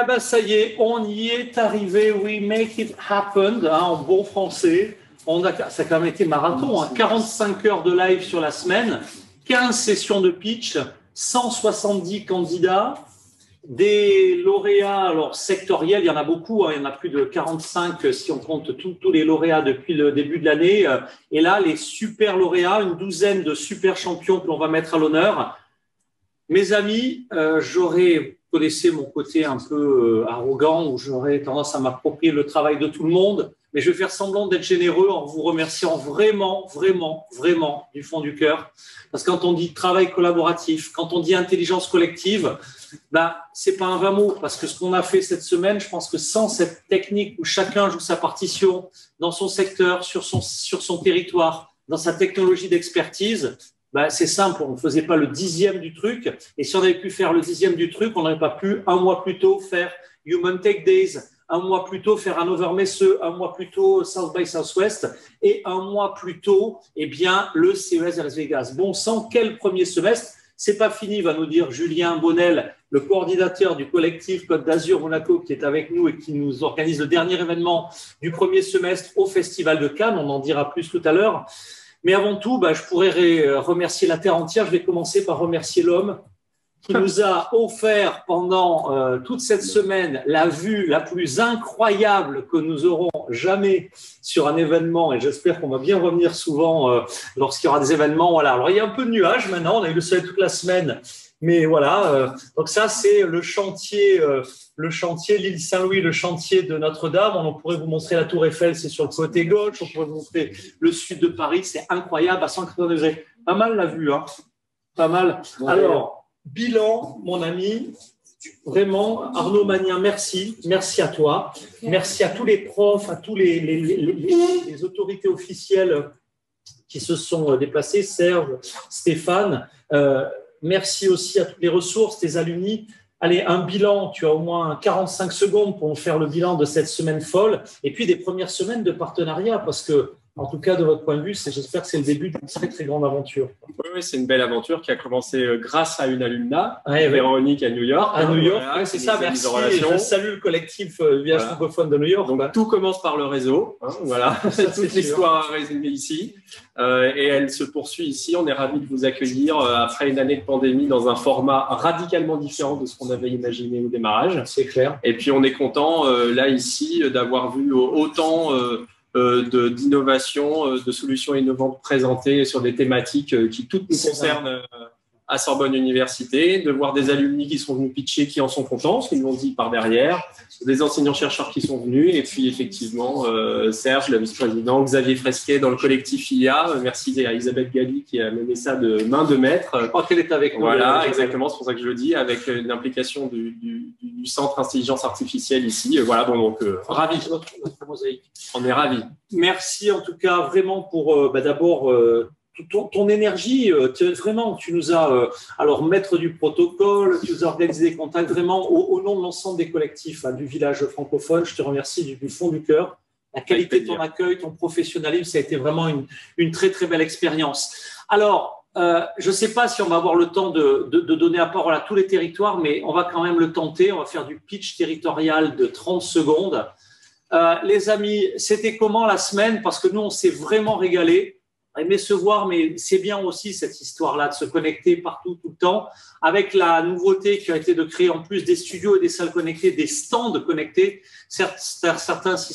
Ah ben ça y est, on y est arrivé. We make it happen, hein, en bon français. Ça a quand même été marathon, hein, 45 heures de live sur la semaine, 15 sessions de pitch, 170 candidats, des lauréats alors sectoriels, il y en a beaucoup, hein, il y en a plus de 45 si on compte tous les lauréats depuis le début de l'année. Et là, les super lauréats, une douzaine de super champions que l'on va mettre à l'honneur. Mes amis, vous connaissez mon côté un peu arrogant, où j'aurais tendance à m'approprier le travail de tout le monde, mais je vais faire semblant d'être généreux en vous remerciant vraiment, vraiment, vraiment du fond du cœur. Parce que quand on dit travail collaboratif, quand on dit intelligence collective, ben, c'est pas un vain mot, parce que ce qu'on a fait cette semaine, je pense que sans cette technique où chacun joue sa partition dans son secteur, sur son territoire, dans sa technologie d'expertise, ben, c'est simple, on ne faisait pas le 10e du truc. Et si on avait pu faire le 10e du truc, on n'aurait pas pu un mois plus tôt faire Human Tech Days, un mois plus tôt faire Hannover Messe, un mois plus tôt South by Southwest et un mois plus tôt, eh bien, le CES Las Vegas. Bon sang, quel premier semestre! C'est pas fini, va nous dire Julien Bonnel, le coordinateur du collectif Côte d'Azur Monaco, qui est avec nous et qui nous organise le dernier événement du premier semestre au Festival de Cannes. On en dira plus tout à l'heure. Mais avant tout, je pourrais remercier la Terre entière. Je vais commencer par remercier l'homme qui nous a offert pendant toute cette semaine la vue la plus incroyable que nous aurons jamais sur un événement. Et j'espère qu'on va bien revenir souvent lorsqu'il y aura des événements. Voilà. Alors, il y a un peu de nuages maintenant. On a eu le soleil toute la semaine. Mais voilà. Donc ça, c'est le chantier l'île Saint-Louis, le chantier de Notre-Dame. On pourrait vous montrer la Tour Eiffel, c'est sur le côté gauche. On pourrait vous montrer le sud de Paris. C'est incroyable à 180 degrés. Pas mal la vue, hein. Pas mal. Alors, bilan, mon ami, vraiment, Arnaud Magnien, merci. Merci à toi. Merci à tous les profs, à tous les autorités officielles qui se sont déplacés, Serge, Stéphane. Merci aussi à toutes les ressources, tes alumni. Allez, un bilan, tu as au moins 45 secondes pour faire le bilan de cette semaine folle et puis des premières semaines de partenariat parce que, en tout cas, de votre point de vue, j'espère que c'est le début d'une très, très grande aventure. Oui, c'est une belle aventure qui a commencé grâce à une alumna, Véronique à New York. À New York, voilà, c'est ça, merci. Je salue le collectif Village francophone de New York. Donc, tout commence par le réseau. Voilà, toute l'histoire résumée ici. Et elle se poursuit ici. On est ravis de vous accueillir après une année de pandémie dans un format radicalement différent de ce qu'on avait imaginé au démarrage. C'est clair. Et puis, on est content, là, ici, d'avoir vu autant d'innovation, de solutions innovantes présentées sur des thématiques qui toutes nous concernent à Sorbonne Université, de voir des alumni qui sont venus pitcher, qui en sont contents, ce qu'ils l'ont dit par derrière, des enseignants-chercheurs qui sont venus, et puis effectivement Serge, le vice-président, Xavier Fresquet dans le collectif IA. Merci à Isabelle Galli qui a mené ça de main de maître. Je crois qu'elle est avec nous. Voilà, exactement, c'est pour ça que je le dis, avec l'implication du Centre Intelligence Artificielle ici. Voilà, donc ravis. Notre mosaïque. On est ravis. Merci en tout cas vraiment pour d'abord ton énergie. Vraiment, tu nous as alors maître du protocole, tu nous as organisé des contacts vraiment au nom de l'ensemble des collectifs du village francophone. Je te remercie du fond du cœur. La qualité de ton accueil, ton professionnalisme, ça a été vraiment une très très belle expérience. Alors, je ne sais pas si on va avoir le temps de donner la parole à tous les territoires, mais on va quand même le tenter. On va faire du pitch territorial de 30 secondes. Les amis, c'était comment la semaine? Parce que nous, on s'est vraiment régalé. Aimer se voir, mais c'est bien aussi cette histoire-là de se connecter partout, tout le temps, avec la nouveauté qui a été de créer en plus des studios et des salles connectées, des stands connectés. Certains s'y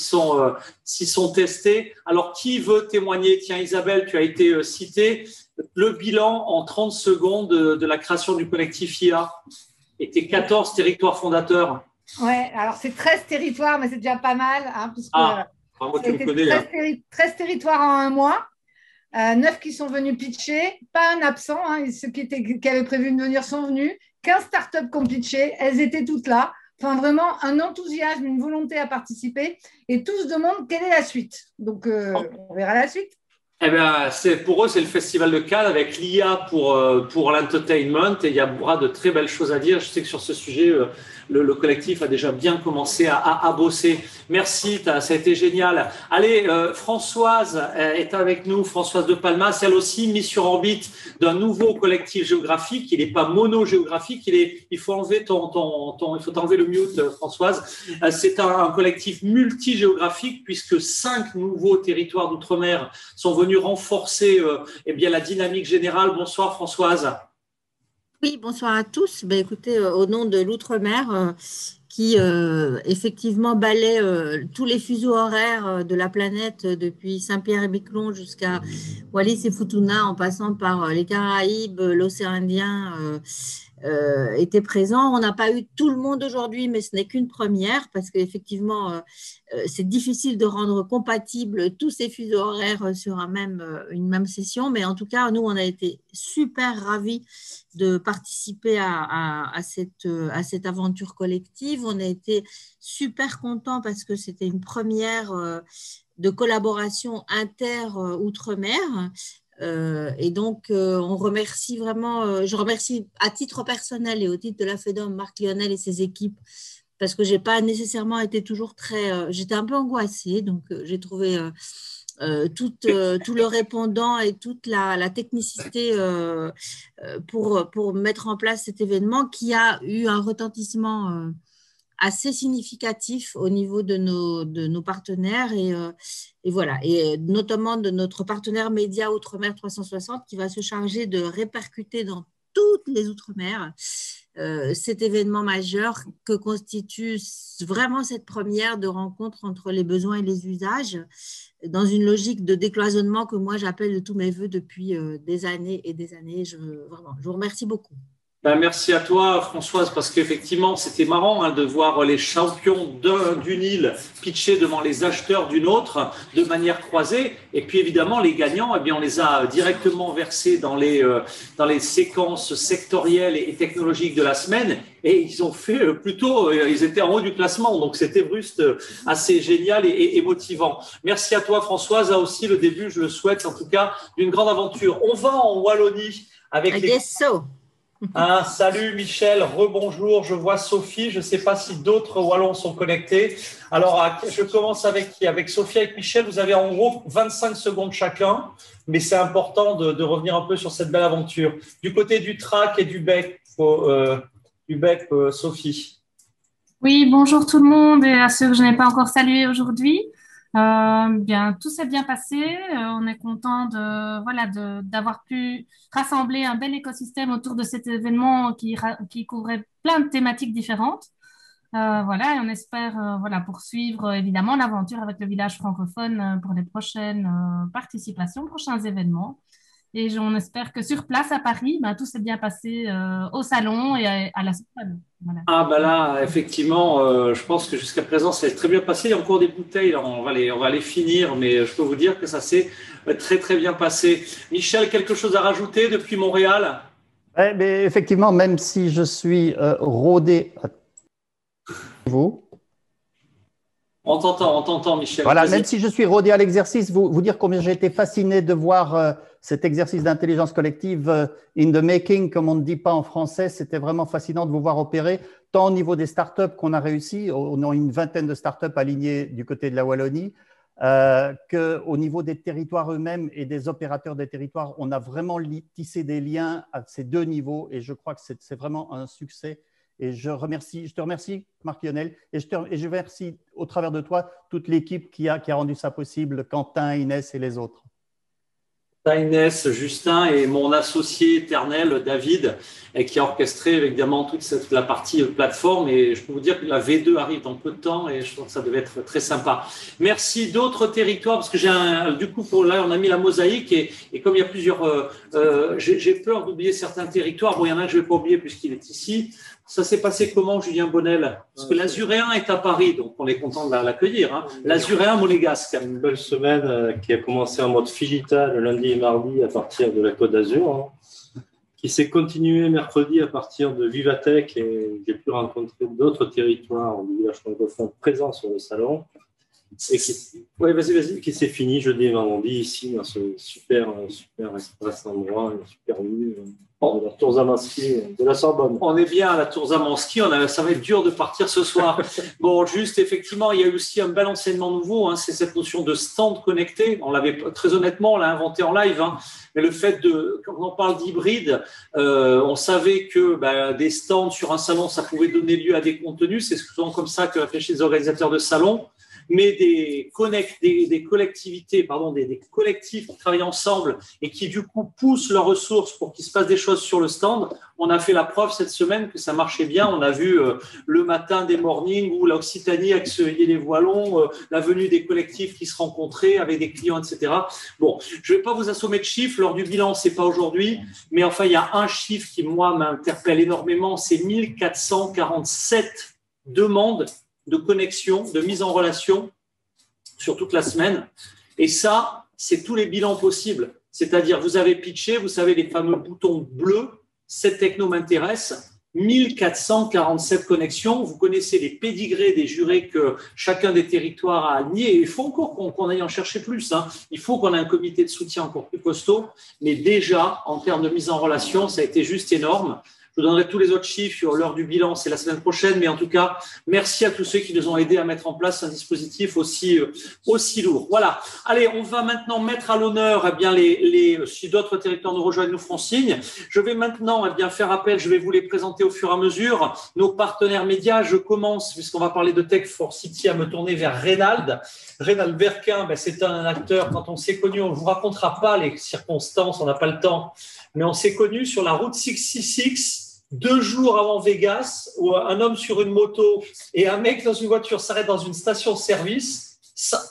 sont testés. Alors, qui veut témoigner? Tiens, Isabelle, tu as été citée. Le bilan en 30 secondes de la création du collectif IA et tes 14 territoires fondateurs. Ouais, alors c'est 13 territoires, mais c'est déjà pas mal. Hein, puisque moi, tu me connais. 13 territoires en un mois. 9 qui sont venus pitcher, pas un absent, hein, ceux qui avaient prévu de venir sont venus, 15 startups qui ont pitché, elles étaient toutes là. Enfin, vraiment un enthousiasme, une volonté à participer et tous se demandent quelle est la suite. Donc, on verra la suite. Eh bien, pour eux, c'est le Festival de Cannes avec l'IA pour l'entertainment et il y aura de très belles choses à dire. Je sais que sur ce sujet, le collectif a déjà bien commencé à bosser. Merci, ça a été génial. Allez, Françoise est avec nous, Françoise de Palmas, elle aussi mise sur orbite d'un nouveau collectif géographique. Il n'est pas monogéographique, il faut enlever il faut t'enlever le mute, Françoise. C'est un collectif multigéographique puisque 5 nouveaux territoires d'outre-mer sont venus renforcer la dynamique générale. Bonsoir Françoise. Oui, bonsoir à tous. Ben, écoutez, au nom de l'Outre-mer, qui effectivement balaie tous les fuseaux horaires de la planète depuis Saint-Pierre-et-Miquelon jusqu'à Wallis et Futuna, en passant par les Caraïbes, l'océan Indien, était présent. On n'a pas eu tout le monde aujourd'hui, mais ce n'est qu'une première parce qu'effectivement, c'est difficile de rendre compatibles tous ces fuseaux horaires sur une même session. Mais en tout cas, nous, on a été super ravis de participer à cette aventure collective. On a été super contents parce que c'était une première de collaboration inter-outre-mer. Et donc, on remercie vraiment, je remercie à titre personnel et au titre de la FEDOM, Marc Lionel et ses équipes, parce que j'ai pas nécessairement été toujours j'étais un peu angoissée, donc j'ai trouvé tout le répondant et toute la technicité pour mettre en place cet événement qui a eu un retentissement assez significatif au niveau de nos partenaires et voilà, et notamment de notre partenaire média Outre-mer 360 qui va se charger de répercuter dans toutes les Outre-mer cet événement majeur que constitue vraiment cette première de rencontre entre les besoins et les usages dans une logique de décloisonnement que moi j'appelle de tous mes voeux depuis des années et des années. Je vous remercie beaucoup. Merci à toi, Françoise, parce qu'effectivement, c'était marrant de voir les champions d'une île pitcher devant les acheteurs d'une autre de manière croisée. Et puis, évidemment, les gagnants, on les a directement versés dans les séquences sectorielles et technologiques de la semaine. Et ils ont fait ils étaient en haut du classement. Donc, c'était juste assez génial et motivant. Merci à toi, Françoise. A aussi le début, je le souhaite, en tout cas, d'une grande aventure. On va en Wallonie avec salut Michel, rebonjour, je vois Sophie, je ne sais pas si d'autres Wallons sont connectés. Alors, je commence avec qui? Avec Sophie, avec Michel, vous avez en gros 25 secondes chacun, mais c'est important de revenir un peu sur cette belle aventure. Du côté du track et du bec, Sophie. Oui, bonjour tout le monde et à ceux que je n'ai pas encore salués aujourd'hui. Bien, tout s'est bien passé. On est content d'avoir pu rassembler un bel écosystème autour de cet événement qui couvrait plein de thématiques différentes. Et on espère poursuivre évidemment l'aventure avec le village francophone pour les prochaines participations, prochains événements. Et on espère que sur place à Paris, tout s'est bien passé au salon et à la soirée. Voilà. Là, effectivement, je pense que jusqu'à présent, ça s'est très bien passé. Il y a encore des bouteilles, là, on va les finir, mais je peux vous dire que ça s'est très, très bien passé. Michel, quelque chose à rajouter depuis Montréal? Mais effectivement, même si je suis rodé à vous. On t'entend, Michel. Voilà, même si je suis rodé à l'exercice, vous dire combien j'ai été fasciné de voir cet exercice d'intelligence collective in the making, comme on ne dit pas en français. C'était vraiment fascinant de vous voir opérer, tant au niveau des startups qu'on a réussi, on a une vingtaine de startups alignées du côté de la Wallonie, qu'au niveau des territoires eux-mêmes et des opérateurs des territoires, on a vraiment tissé des liens à ces deux niveaux et je crois que c'est vraiment un succès. Et je te remercie, Marc Lionel, et je remercie au travers de toi toute l'équipe qui a rendu ça possible, Quentin, Inès et les autres. Inès, Justin et mon associé éternel, David, qui a orchestré évidemment toute la partie plateforme. Et je peux vous dire que la V2 arrive dans peu de temps et je pense que ça devait être très sympa. Merci. D'autres territoires, parce que là, on a mis la mosaïque et comme il y a plusieurs, j'ai peur d'oublier certains territoires. Bon, il y en a un que je ne vais pas oublier puisqu'il est ici. Ça s'est passé comment, Julien Bonnel? Parce que l'Azuréen est à Paris, donc on est content de l'accueillir. L'Azuréen monégasque. Une belle semaine qui a commencé en mode Figita le lundi et mardi à partir de la Côte d'Azur, qui s'est continuée mercredi à partir de Vivatech et j'ai pu rencontrer d'autres territoires du village francophone présents sur le salon. Et qui s'est fini jeudi et vendredi ici, dans ce super endroit, une super vue de la Tour Zamanski de la Sorbonne. On est bien à la Tour Zamanski, ça va être dur de partir ce soir. Bon, juste effectivement, il y a aussi un bel enseignement nouveau, c'est cette notion de stand connecté. Très honnêtement, on l'a inventé en live, mais le fait quand on parle d'hybride, on savait que des stands sur un salon, ça pouvait donner lieu à des contenus. C'est souvent comme ça que réfléchissent les organisateurs de salons. Mais des collectivités, des collectifs qui travaillent ensemble et qui du coup poussent leurs ressources pour qu'il se passe des choses sur le stand. On a fait la preuve cette semaine que ça marchait bien. On a vu le matin des mornings où l'Occitanie accueillait les Wallons, la venue des collectifs qui se rencontraient avec des clients, etc. Bon, je ne vais pas vous assommer de chiffres. Lors du bilan, c'est pas aujourd'hui, mais enfin, il y a un chiffre qui, moi, m'interpelle énormément. C'est 1447 demandes de connexion, de mise en relation sur toute la semaine. Et ça, c'est tous les bilans possibles. C'est-à-dire, vous avez pitché, vous savez, les fameux boutons bleus, cette techno m'intéresse, 1447 connexions. Vous connaissez les pédigrés des jurés que chacun des territoires a alignés. Et il faut encore qu'on aille en chercher plus. Il faut qu'on ait un comité de soutien encore plus costaud. Mais déjà, en termes de mise en relation, ça a été juste énorme. Je vous donnerai tous les autres chiffres sur l'heure du bilan, c'est la semaine prochaine. Mais en tout cas, merci à tous ceux qui nous ont aidés à mettre en place un dispositif aussi lourd. Voilà. Allez, on va maintenant mettre à l'honneur, si d'autres territoires nous rejoignent, nous feront signe. Je vais maintenant faire appel, je vais vous les présenter au fur et à mesure. Nos partenaires médias, je commence, puisqu'on va parler de Tech for City, à me tourner vers Reynald. Reynald Berquin, c'est un acteur, quand on s'est connu, on ne vous racontera pas les circonstances, on n'a pas le temps, mais on s'est connu sur la route 666, 2 jours avant Vegas, où un homme sur une moto et un mec dans une voiture s'arrêtent dans une station-service.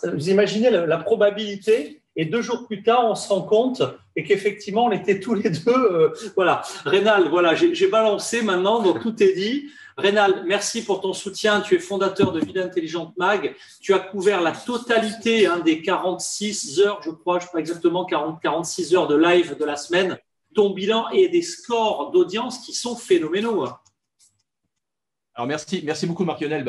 Vous imaginez la probabilité, et 2 jours plus tard, on se rend compte et qu'effectivement, on était tous les deux. Voilà. Reynald, voilà, j'ai balancé maintenant, donc tout est dit. Reynald, merci pour ton soutien. Tu es fondateur de Ville Intelligente Mag. Tu as couvert la totalité des 46 heures, je crois, je ne sais pas exactement, 46 heures de live de la semaine. Ton bilan et des scores d'audience qui sont phénoménaux. Alors merci beaucoup Marc-Lionel.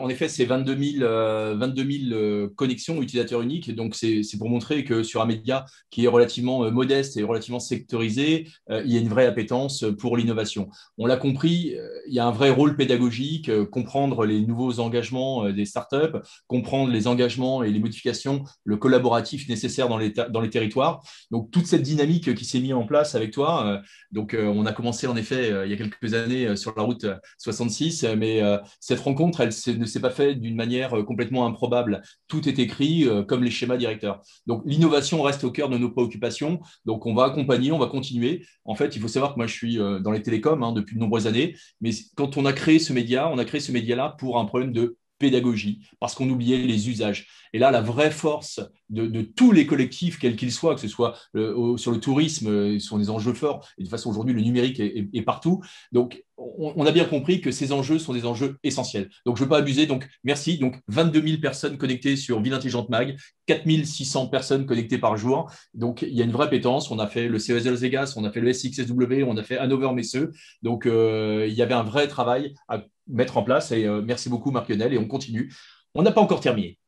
En effet, c'est 22 000 connexions utilisateurs uniques. Donc, c'est pour montrer que sur un média qui est relativement modeste et relativement sectorisé, il y a une vraie appétence pour l'innovation. On l'a compris, il y a un vrai rôle pédagogique, comprendre les nouveaux engagements des startups, comprendre les engagements et les modifications, le collaboratif nécessaire dans les territoires. Donc, toute cette dynamique qui s'est mise en place avec toi. On a commencé en effet il y a quelques années sur la route 66. Mais cette rencontre, ne s'est pas faite d'une manière complètement improbable. Tout est écrit comme les schémas directeurs. Donc, l'innovation reste au cœur de nos préoccupations. Donc, on va accompagner, on va continuer. En fait, il faut savoir que moi, je suis dans les télécoms depuis de nombreuses années. Mais quand on a créé ce média-là pour un problème de pédagogie, parce qu'on oubliait les usages. Et là, la vraie force de tous les collectifs, quels qu'ils soient, que ce soit sur le tourisme, sur des enjeux forts, et de toute façon, aujourd'hui, le numérique est partout. Donc, on a bien compris que ces enjeux sont des enjeux essentiels. Donc, je ne veux pas abuser. Donc, merci. Donc, 22 000 personnes connectées sur Ville Intelligente Mag, 4 600 personnes connectées par jour. Donc, il y a une vraie appétence. On a fait le CES de Las Vegas, on a fait le SXSW, on a fait Hannover-Messeux. Donc, il y avait un vrai travail à mettre en place. Et merci beaucoup, Marc-Lionel. Et on continue. On n'a pas encore terminé.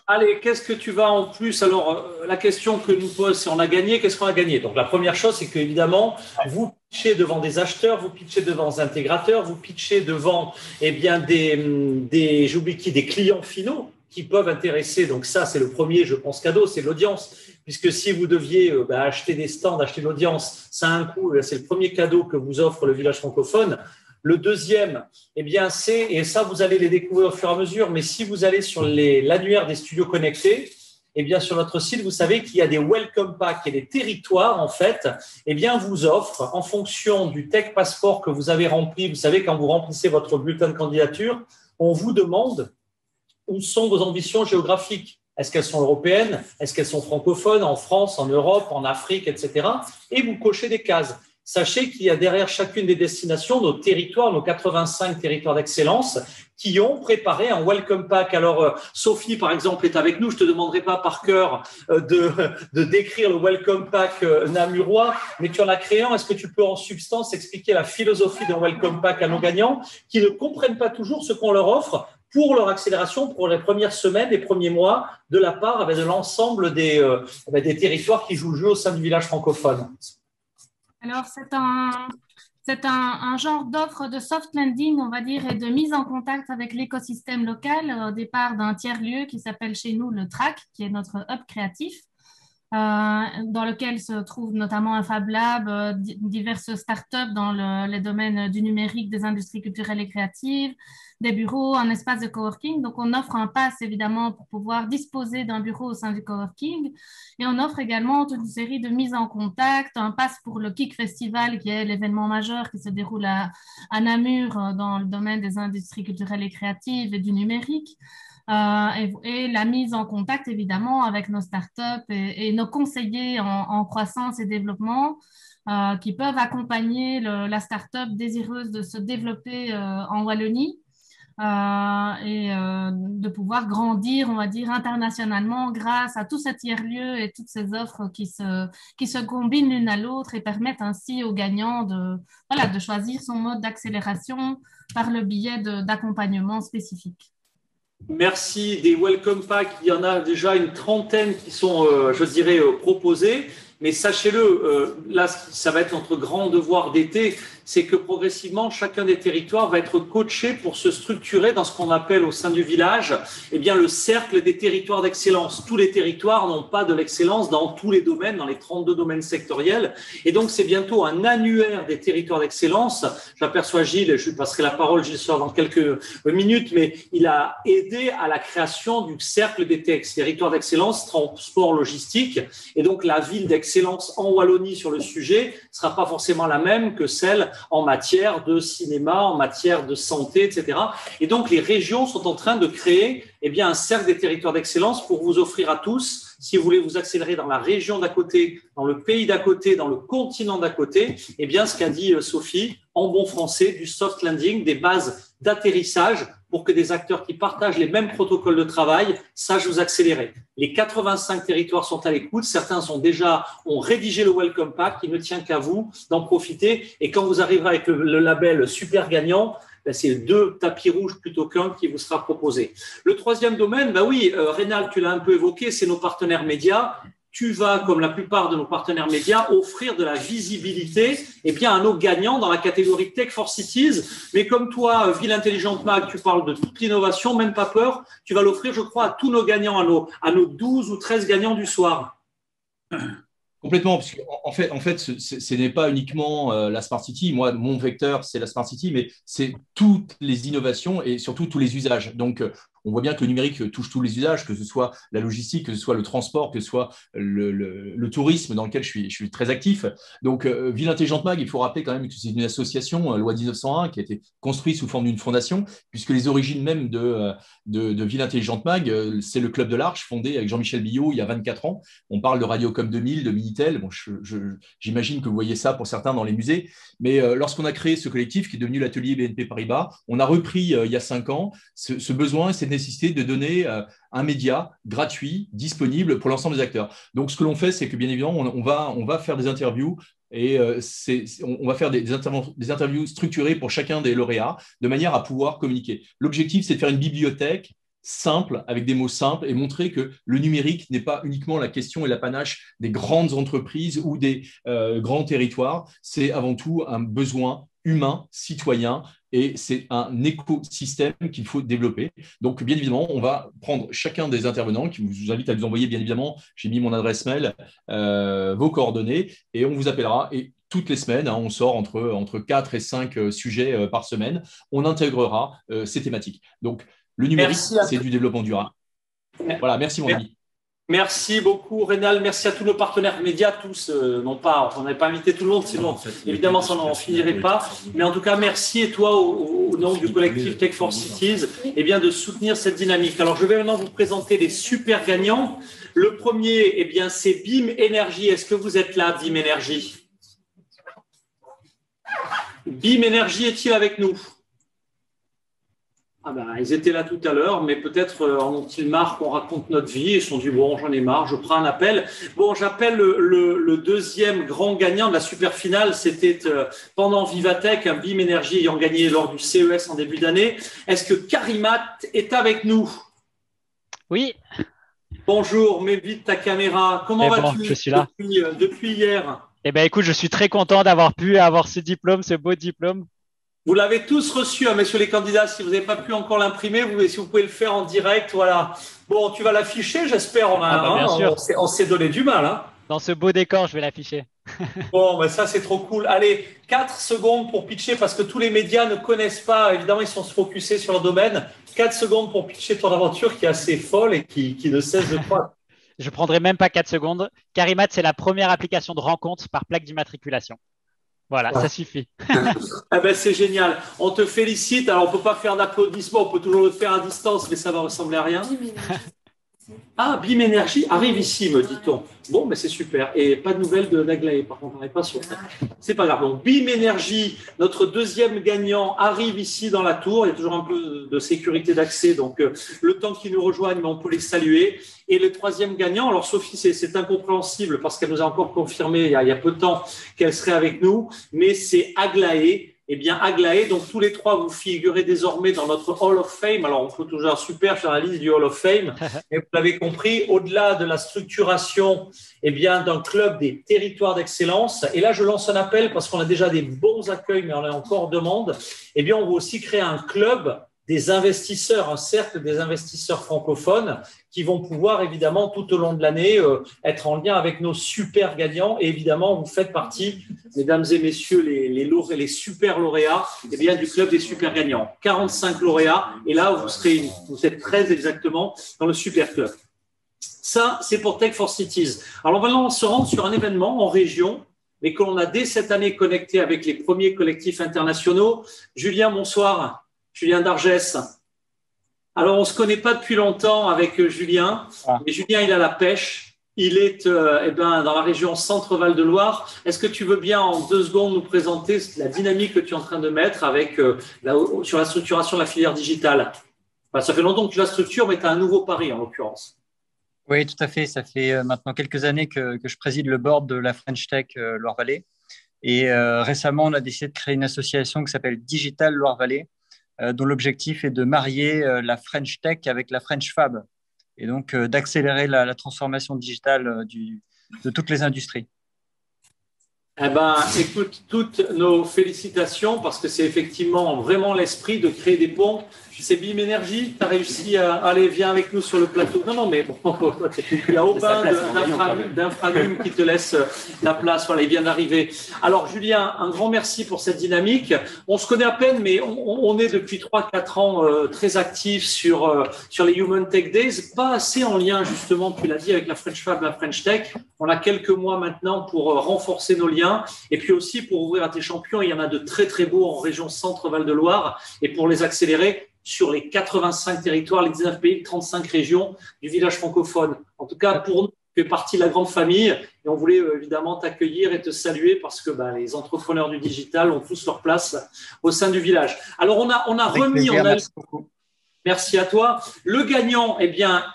Allez, qu'est-ce que tu vas en plus? Alors, la question que nous pose, c'est on a gagné, qu'est-ce qu'on a gagné? Donc, la première chose, c'est qu'évidemment, vous pitchez devant des acheteurs, vous pitchez devant des intégrateurs, vous pitchez devant des clients finaux qui peuvent intéresser. Donc, ça, c'est le premier, je pense, cadeau, c'est l'audience. Puisque si vous deviez acheter des stands, acheter de l'audience, ça a un coût. C'est le premier cadeau que vous offre le village francophone. Le deuxième, c'est, et ça, vous allez les découvrir au fur et à mesure, mais si vous allez sur l'annuaire des studios connectés, sur notre site, vous savez qu'il y a des welcome packs et des territoires, en fait, vous offrent, en fonction du Tech Passport que vous avez rempli, vous savez, quand vous remplissez votre bulletin de candidature, on vous demande où sont vos ambitions géographiques. Est-ce qu'elles sont européennes? Est-ce qu'elles sont francophones, en France, en Europe, en Afrique, etc. Et vous cochez des cases. Sachez qu'il y a derrière chacune des destinations nos territoires, nos 85 territoires d'excellence qui ont préparé un welcome pack. Alors, Sophie, par exemple, est avec nous. Je ne te demanderai pas par cœur de décrire le welcome pack namurois, mais tu en as créé un. Est-ce que tu peux en substance expliquer la philosophie d'un welcome pack à nos gagnants qui ne comprennent pas toujours ce qu'on leur offre pour leur accélération pour les premières semaines, les premiers mois, de la part de l'ensemble des territoires qui jouent le jeu au sein du village francophone? Alors, c'est un genre d'offre de soft landing, on va dire, et de mise en contact avec l'écosystème local au départ d'un tiers-lieu qui s'appelle chez nous le TRAC, qui est notre hub créatif, dans lequel se trouvent notamment un Fab Lab, diverses startups dans les domaines du numérique, des industries culturelles et créatives, des bureaux, un espace de coworking. Donc, on offre un pass, évidemment, pour pouvoir disposer d'un bureau au sein du coworking. Et on offre également toute une série de mises en contact, un pass pour le KIC Festival, qui est l'événement majeur qui se déroule à Namur dans le domaine des industries culturelles et créatives et du numérique. Et la mise en contact, évidemment, avec nos startups et nos conseillers en croissance et développement qui peuvent accompagner la startup désireuse de se développer en Wallonie de pouvoir grandir, on va dire, internationalement grâce à tous ces tiers-lieux et toutes ces offres qui se combinent l'une à l'autre et permettent ainsi aux gagnants de choisir son mode d'accélération par le biais d'accompagnement spécifique. Merci. Des Welcome Packs, il y en a déjà une trentaine qui sont, je dirais, proposés. Mais sachez-le, là, ça va être notre grand devoir d'été, c'est que progressivement, chacun des territoires va être coaché pour se structurer dans ce qu'on appelle au sein du village, le cercle des territoires d'excellence. Tous les territoires n'ont pas de l'excellence dans tous les domaines, dans les 32 domaines sectoriels. Et donc, c'est bientôt un annuaire des territoires d'excellence. J'aperçois Gilles, je lui passerai la parole, Gilles sort dans quelques minutes, mais il a aidé à la création du cercle des territoires d'excellence, transport, logistique. Et donc, la ville d'excellence en Wallonie sur le sujet ne sera pas forcément la même que celle en matière de cinéma, en matière de santé, etc. Et donc, les régions sont en train de créer un cercle des territoires d'excellence pour vous offrir à tous, si vous voulez vous accélérer dans la région d'à côté, dans le pays d'à côté, dans le continent d'à côté, ce qu'a dit Sophie, en bon français, du soft landing, des bases d'atterrissage pour que des acteurs qui partagent les mêmes protocoles de travail sachent vous accélérer. Les 85 territoires sont à l'écoute. Certains ont rédigé le Welcome Pack. Il ne tient qu'à vous d'en profiter. Et quand vous arriverez avec le label Super Gagnant, c'est 2 tapis rouges plutôt qu'un qui vous sera proposé. Le troisième domaine, Rénal, tu l'as un peu évoqué, c'est nos partenaires médias. Tu vas, comme la plupart de nos partenaires médias, offrir de la visibilité à nos gagnants dans la catégorie Tech for Cities. Mais comme toi, Ville Intelligente Mag, tu parles de toute l'innovation, même pas peur, tu vas l'offrir, je crois, à tous nos gagnants, à nos 12 ou 13 gagnants du soir. Complètement, parce qu'en fait, ce n'est pas uniquement la Smart City. Moi, mon vecteur, c'est la Smart City, mais c'est toutes les innovations et surtout tous les usages. Donc, on voit bien que le numérique touche tous les usages, que ce soit la logistique, que ce soit le transport, que ce soit le tourisme dans lequel je suis très actif. Donc, Ville Intelligente Mag, il faut rappeler quand même que c'est une association, loi 1901, qui a été construite sous forme d'une fondation, puisque les origines même de Ville Intelligente Mag, c'est le Club de l'Arche, fondé avec Jean-Michel Billot il y a 24 ans. On parle de Radiocom 2000, de Minitel. Bon, j'imagine que vous voyez ça pour certains dans les musées. Mais lorsqu'on a créé ce collectif, qui est devenu l'atelier BNP Paribas, on a repris il y a 5 ans ce besoin et cette nécessité de donner un média gratuit, disponible pour l'ensemble des acteurs. Donc, ce que l'on fait, c'est que bien évidemment, on va faire des interviews et on va faire des interviews structurées pour chacun des lauréats de manière à pouvoir communiquer. L'objectif, c'est de faire une bibliothèque simple, avec des mots simples, et montrer que le numérique n'est pas uniquement la question et l'apanage des grandes entreprises ou des grands territoires, c'est avant tout un besoin humain, citoyen, et c'est un écosystème qu'il faut développer. Donc, bien évidemment, on va prendre chacun des intervenants, qui vous invite à nous envoyer, bien évidemment, j'ai mis mon adresse mail, vos coordonnées, et on vous appellera. Et toutes les semaines, on sort entre 4 et 5 sujets par semaine. On intégrera ces thématiques. Donc, le numérique, c'est du développement durable. Voilà, merci mon ami. Merci beaucoup Rénal, merci à tous nos partenaires médias, tous, on n'avait pas invité tout le monde, sinon évidemment ça n'en finirait pas, mais en tout cas merci et toi au nom du collectif Tech for Cities de soutenir cette dynamique. Alors je vais maintenant vous présenter les super gagnants. Le premier, c'est BIM Énergie. Est-ce que vous êtes là, BIM Énergie? BIM Énergie est-il avec nous? Ah ben, ils étaient là tout à l'heure, mais peut-être en ont-ils marre qu'on raconte notre vie. Ils se sont dit, bon, j'en ai marre, je prends un appel. Bon, j'appelle le deuxième grand gagnant de la super finale. C'était pendant Vivatech, un BIM Énergie ayant gagné lors du CES en début d'année. Est-ce que Karimat est avec nous? Oui. Bonjour, mets vite ta caméra. Comment vas-tu je suis là. depuis hier? Eh bien, écoute, je suis très content d'avoir pu avoir ce diplôme, ce beau diplôme. Vous l'avez tous reçu, hein, messieurs les candidats. Si vous n'avez pas pu encore l'imprimer, si vous pouvez le faire en direct, voilà. Bon, tu vas l'afficher, j'espère. Bien sûr. On s'est donné du mal. Hein. Dans ce beau décor, je vais l'afficher. Bon, ben ça, c'est trop cool. Allez, 4 secondes pour pitcher parce que tous les médias ne connaissent pas. Évidemment, ils sont focusés sur leur domaine. 4 secondes pour pitcher ton aventure qui est assez folle et qui ne cesse de croître. Je ne prendrai même pas 4 secondes. Karimat, c'est la première application de rencontre par plaque d'immatriculation. Voilà, ça suffit. Ah ben, c'est génial. On te félicite. Alors, on ne peut pas faire d'applaudissements. On peut toujours le faire à distance, mais ça va ressembler à rien. Ah, BIM Énergie arrive ici, me dit-on. Bon, mais c'est super. Et pas de nouvelles d'Aglaé, par contre, on n'est pas sûr. C'est pas grave. Donc, BIM Énergie, notre deuxième gagnant, arrive ici dans la tour. Il y a toujours un peu de sécurité d'accès. Donc, le temps qu'ils nous rejoignent, mais on peut les saluer. Et le troisième gagnant, alors Sophie, c'est incompréhensible parce qu'elle nous a encore confirmé il y a peu de temps qu'elle serait avec nous, mais c'est Aglaé. Eh bien, Aglaé, donc tous les trois, vous figurez désormais dans notre Hall of Fame. Alors, on peut toujours super faire la liste du Hall of Fame. Et vous l'avez compris, au-delà de la structuration d'un club des territoires d'excellence, et là, je lance un appel parce qu'on a déjà des bons accueils, mais on est encore en demande, on va aussi créer un club des investisseurs, un cercle des investisseurs francophones qui vont pouvoir évidemment tout au long de l'année être en lien avec nos super gagnants. Et évidemment, vous faites partie, mesdames et messieurs, les super lauréats du club des super gagnants. 45 lauréats et là, vous êtes 13 exactement dans le super club. Ça, c'est pour Tech for Cities. Alors, on va maintenant se rendre sur un événement en région, mais que l'on a dès cette année connecté avec les premiers collectifs internationaux. Julien, bonsoir. Julien Dargès. Alors, on ne se connaît pas depuis longtemps avec Julien, mais Julien, il a la pêche. Il est dans la région Centre-Val de Loire. Est-ce que tu veux bien, en 2 secondes, nous présenter la dynamique que tu es en train de mettre sur la structuration de la filière digitale? Ça fait longtemps que tu la structures, mais tu as un nouveau pari, en l'occurrence. Oui, tout à fait. Ça fait maintenant quelques années que je préside le board de la French Tech Loire-Vallée. Et récemment, on a décidé de créer une association qui s'appelle Digital Loire-Vallée, dont l'objectif est de marier la French Tech avec la French Fab et donc d'accélérer la transformation digitale de toutes les industries. Eh bien, écoute, toutes nos félicitations parce que c'est effectivement vraiment l'esprit de créer des ponts. C'est BIM Énergie, tu as réussi à aller, viens avec nous sur le plateau. Non, mais bon, il y a Aubin d'Infranum qui te laisse la place. Voilà, il vient d'arriver. Alors, Julien, un grand merci pour cette dynamique. On se connaît à peine, mais on est depuis 3-4 ans très actifs sur les Human Tech Days. Pas assez en lien, justement, tu l'as dit, avec la French Fab, la French Tech. On a quelques mois maintenant pour renforcer nos liens et puis aussi pour ouvrir à tes champions. Il y en a de très, très beaux en région Centre-Val de Loire et pour les accélérer sur les 85 territoires, les 19 pays, 35 régions du village francophone. En tout cas, pour nous, tu fais partie de la grande famille et on voulait évidemment t'accueillir et te saluer parce que les entrepreneurs du digital ont tous leur place au sein du village. Alors, on a remis… Merci beaucoup. Merci à toi. Le gagnant,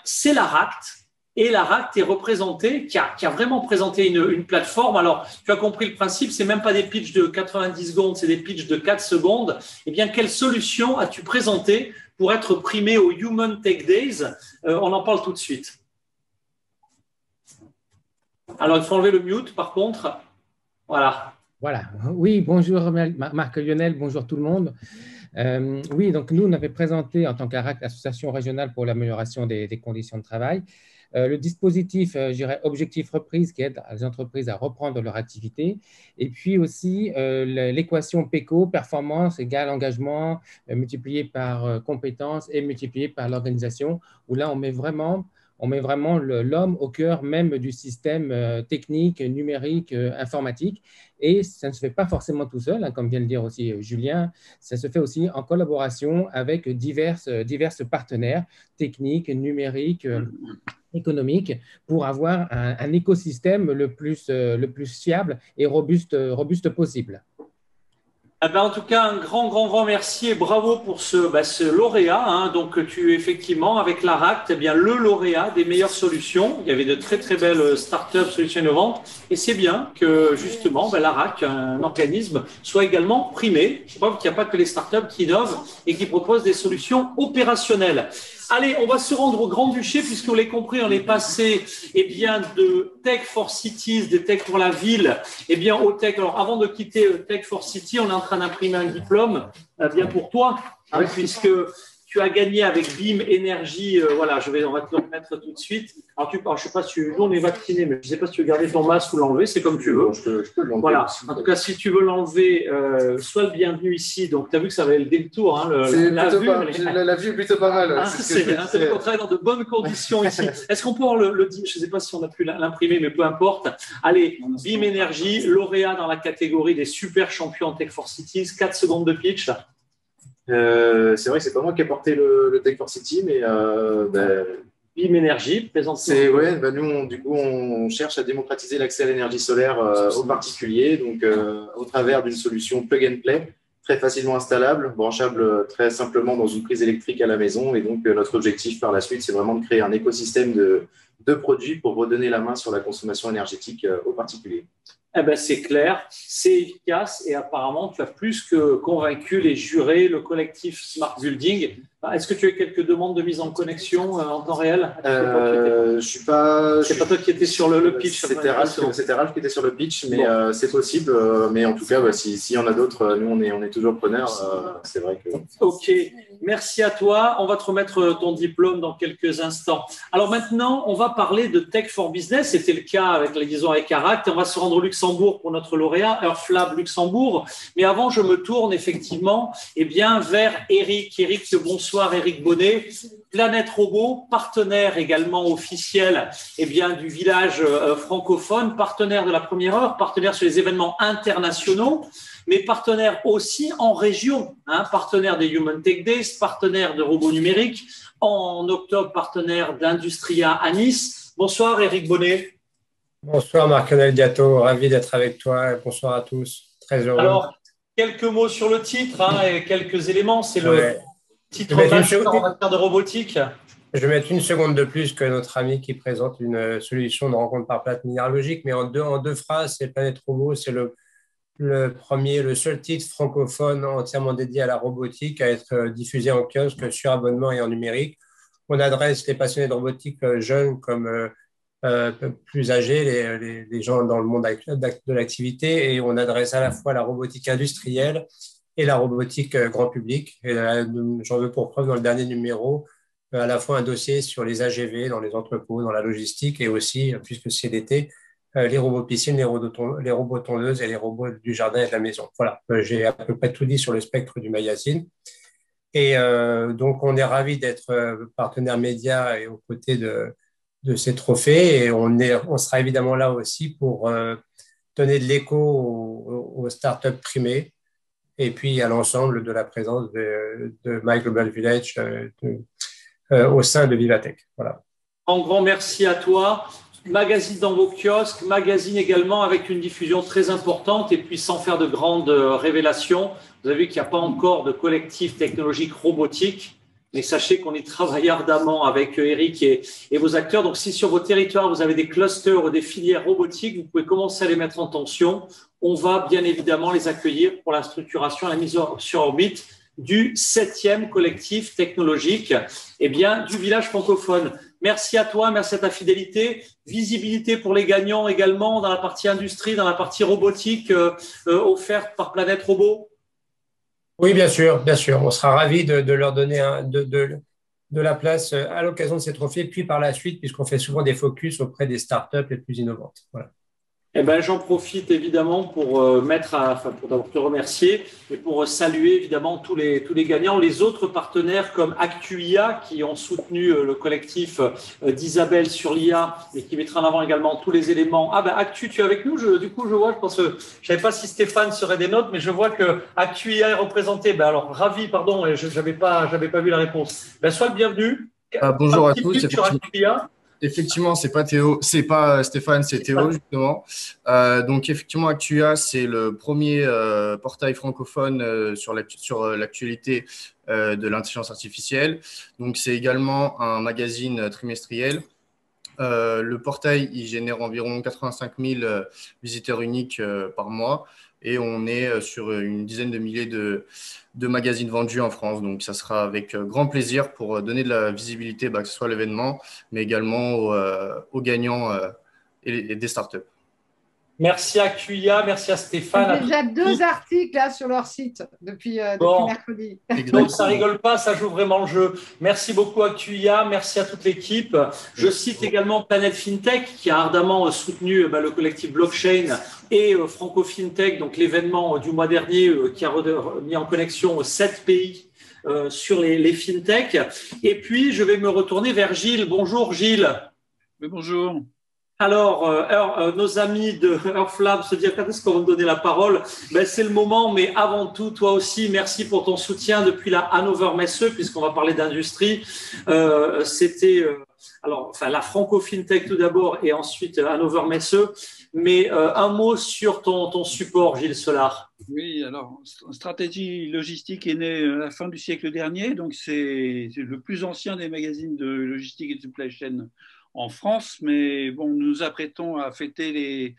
c'est l'ARACT. Et l'ARACT est représenté, qui a vraiment présenté une plateforme. Alors, tu as compris le principe, c'est même pas des pitchs de 90 secondes, c'est des pitchs de 4 secondes. Quelle solution as-tu présenté pour être primé au Human Tech Days? On en parle tout de suite. Alors, il faut enlever le mute, par contre. Voilà. Voilà. Oui, bonjour Marc Lionel, bonjour tout le monde. Oui, donc nous, on avait présenté en tant qu'ARACT, Association régionale pour l'amélioration des conditions de travail, le dispositif, je dirais, objectif reprise qui aide les entreprises à reprendre leur activité. Et puis aussi l'équation PECO, performance égale engagement, multiplié par compétences et multiplié par l'organisation, où là, on met vraiment l'homme au cœur même du système technique, numérique, informatique. Et ça ne se fait pas forcément tout seul, comme vient de le dire aussi Julien, ça se fait aussi en collaboration avec diverses partenaires techniques, numériques, économiques, pour avoir un écosystème le plus fiable et robuste possible. Ah ben, en tout cas, un grand merci et bravo pour ce lauréat. Hein. Donc, tu effectivement, avec l'ARACT, eh bien, le lauréat des meilleures solutions. Il y avait de très belles startups, solutions innovantes. Et c'est bien que, justement, l'ARACT, un organisme, soit également primé. Je crois qu'il n'y a pas que les startups qui innovent et qui proposent des solutions opérationnelles. Allez, on va se rendre au Grand-Duché, puisque vous l'avez compris, on est passé de Tech for Cities, de Tech pour la ville, au Tech. Alors, avant de quitter Tech for City, on est en train d'imprimer un diplôme, bien pour toi, hein, puisque tu as gagné avec BIM Énergie. On va te le remettre tout de suite. Alors, je ne sais pas si nous, on est vaccinés, mais je ne sais pas si tu veux garder ton masque ou l'enlever, c'est comme tu veux. Je peux l'enlever. Voilà. En tout cas, si tu veux l'enlever, sois le bienvenu ici. Donc, tu as vu que ça valait le tour. Hein, la vue est plutôt pas mal. C'est on travaille dans de bonnes conditions ici. Est-ce qu'on peut avoir je ne sais pas si on a pu l'imprimer, mais peu importe. Allez, BIM Énergie, lauréat dans la catégorie des super champions en Tech for Cities. 4 secondes de pitch. C'est vrai que c'est pas moi qui ai porté le Tech for City, mais BIM Énergie, présente. Nous, on cherche à démocratiser l'accès à l'énergie solaire aux particuliers, donc au travers d'une solution plug and play, très facilement installable, branchable très simplement dans une prise électrique à la maison. Et donc, notre objectif par la suite, c'est vraiment de créer un écosystème de produits pour redonner la main sur la consommation énergétique aux particuliers. Eh ben, c'est clair, c'est efficace et apparemment, tu as plus que convaincu les jurés, le collectif Smart Building. Est-ce que tu as quelques demandes de mise en connexion en temps réel? Je suis pas. C'est pas toi qui étais sur le pitch. C'était Ralph qui était sur le pitch, mais c'est possible. Mais en tout cas, s'il y en a d'autres, nous on est toujours preneurs. C'est vrai que. Ok, merci à toi. On va te remettre ton diplôme dans quelques instants. Alors maintenant, on va parler de Tech for Business. C'était le cas avec la liaison avec ARACT. On va se rendre au Luxembourg pour notre lauréat, Earthlab Luxembourg. Mais avant, je me tourne effectivement vers Eric. Eric, bonsoir Eric Bonnet. Planète Robot, partenaire également officiel du village francophone, partenaire de la première heure, partenaire sur les événements internationaux, mais partenaire aussi en région, hein, partenaire des Human Tech Days, partenaire de Robots Numériques, en octobre partenaire d'Industria à Nice. Bonsoir Eric Bonnet. Bonsoir Marc-Lionel Diato, ravi d'être avec toi. Bonsoir à tous, très heureux. Alors, quelques mots sur le titre et quelques éléments. C'est le titre majeur en matière de robotique. Je vais mettre une seconde de plus que notre ami qui présente une solution de rencontre par plate minéralogique, mais en deux phrases, c'est Planète Robot, c'est le seul titre francophone entièrement dédié à la robotique à être diffusé en kiosque sur abonnement et en numérique. On adresse les passionnés de robotique jeunes comme plus âgés, les gens dans le monde de l'activité, et on adresse à la fois la robotique industrielle et la robotique grand public. Et j'en veux pour preuve dans le dernier numéro à la fois un dossier sur les AGV dans les entrepôts, dans la logistique, et aussi, puisque c'est l'été, les robots piscines, les robots tondeuses et les robots du jardin et de la maison. Voilà, j'ai à peu près tout dit sur le spectre du magazine. Et donc, on est ravis d'être partenaire média et aux côtés de ces trophées. Et on sera évidemment là aussi pour donner de l'écho aux startups primées et puis à l'ensemble de la présence de My Global Village au sein de Vivatech. Voilà. Un grand merci à toi. Magazine dans vos kiosques, magazine également avec une diffusion très importante et puis sans faire de grandes révélations. Vous avez vu qu'il n'y a pas encore de collectif technologique robotique, mais sachez qu'on y travaille ardemment avec Eric et vos acteurs. Donc, si sur vos territoires, vous avez des clusters ou des filières robotiques, vous pouvez commencer à les mettre en tension. On va bien évidemment les accueillir pour la structuration et la mise sur orbite du 7e collectif technologique du village francophone. Merci à toi, merci à ta fidélité. Visibilité pour les gagnants également dans la partie industrie, dans la partie robotique offerte par Planète Robot. Oui, bien sûr, bien sûr. On sera ravis de leur donner de la place à l'occasion de ces trophées, puis par la suite, puisqu'on fait souvent des focus auprès des startups les plus innovantes. Voilà. J'en profite évidemment pour te remercier et pour saluer évidemment tous les gagnants, les autres partenaires comme Actuia qui ont soutenu le collectif d'Isabelle sur l'IA et qui mettra en avant également tous les éléments. Actu, tu es avec nous. Du coup, je vois, je pense que je savais pas si Stéphane serait des notes, mais je vois que Actuia est représenté. Alors ravi, pardon, je n'avais pas vu la réponse. Sois le bienvenu. Bonjour à tous. Sur Actuia. effectivement, c'est pas Théo, c'est pas Stéphane, c'est Théo justement. Donc effectivement, Actua, c'est le premier portail francophone sur l'actualité de l'intelligence artificielle. Donc c'est également un magazine trimestriel. Le portail, il génère environ 85 000 visiteurs uniques par mois et on est sur une dizaine de milliers de magazines vendus en France. Donc, ça sera avec grand plaisir pour donner de la visibilité, que ce soit à l'événement, mais également aux gagnants et des startups. Merci à Actua, merci à Stéphane. Il y a déjà 2 articles là, sur leur site depuis mercredi. Donc ça rigole pas, ça joue vraiment le jeu. Merci beaucoup Actua, merci à toute l'équipe. Je cite également Planète FinTech qui a ardemment soutenu le collectif Blockchain et Franco FinTech, donc l'événement du mois dernier qui a mis en connexion 7 pays sur les FinTech. Et puis je vais me retourner vers Gilles. Bonjour Gilles. Oui, bonjour. Alors, nos amis de EarthLab se disent quand est-ce qu'on va me donner la parole? C'est le moment, mais avant tout, toi aussi, merci pour ton soutien depuis la Hannover Messe, puisqu'on va parler d'industrie. C'était la Franco FinTech tout d'abord et ensuite Hannover Messe. Mais un mot sur ton support, Gilles Solar. Oui, alors, Stratégie Logistique est né à la fin du siècle dernier, donc c'est le plus ancien des magazines de logistique et de supply chain en France, mais bon, nous nous apprêtons à fêter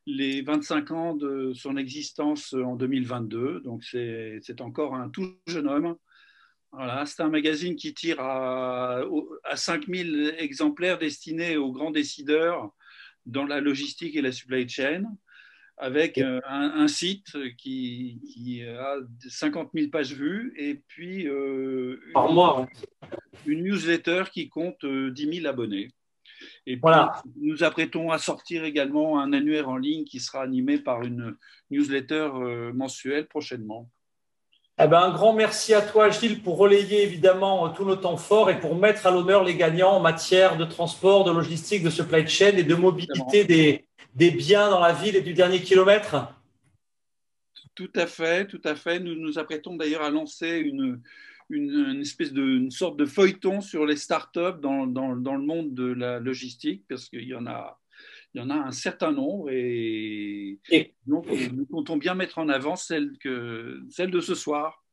les 25 ans de son existence en 2022, donc c'est encore un tout jeune homme. Voilà, c'est un magazine qui tire à 5000 exemplaires destinés aux grands décideurs dans la logistique et la supply chain, avec un site qui a 50 000 pages vues et puis par mois, une newsletter qui compte 10 000 abonnés. Et puis, voilà. Nous apprêtons à sortir également un annuaire en ligne qui sera animé par une newsletter mensuelle prochainement. Un grand merci à toi, Gilles, pour relayer évidemment tous nos temps forts et pour mettre à l'honneur les gagnants en matière de transport, de logistique, de supply chain et de mobilité des biens dans la ville et du dernier kilomètre. Tout à fait, tout à fait. Nous nous apprêtons d'ailleurs à lancer une sorte de feuilleton sur les startups dans le monde de la logistique, parce qu'il y en a un certain nombre et donc nous comptons bien mettre en avant celle de ce soir.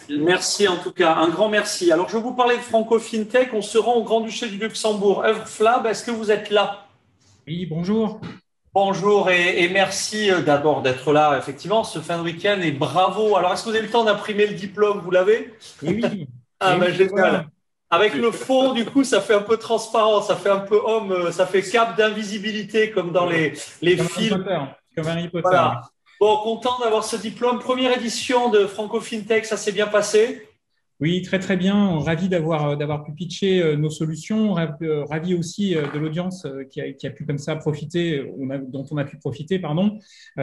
Merci en tout cas, un grand merci. Alors je vous parlais de Franco FinTech, on se rend au Grand-Duché du Luxembourg. EarthLab, est-ce que vous êtes là? Oui, bonjour. Bonjour et merci d'abord d'être là, effectivement, ce fin de week-end et bravo. Alors, est-ce que vous avez eu le temps d'imprimer le diplôme? Vous l'avez? Oui. Génial. Voilà. Avec le fond, du coup, ça fait un peu transparent, ça fait un peu homme, ça fait cape d'invisibilité comme dans les films. Comme Harry Potter. Voilà. Bon, content d'avoir ce diplôme. Première édition de Franco FinTech, ça s'est bien passé? Oui, très très bien. Ravi d'avoir pu pitcher nos solutions. Ravi aussi de l'audience qui a pu comme ça profiter, dont on a pu profiter, pardon.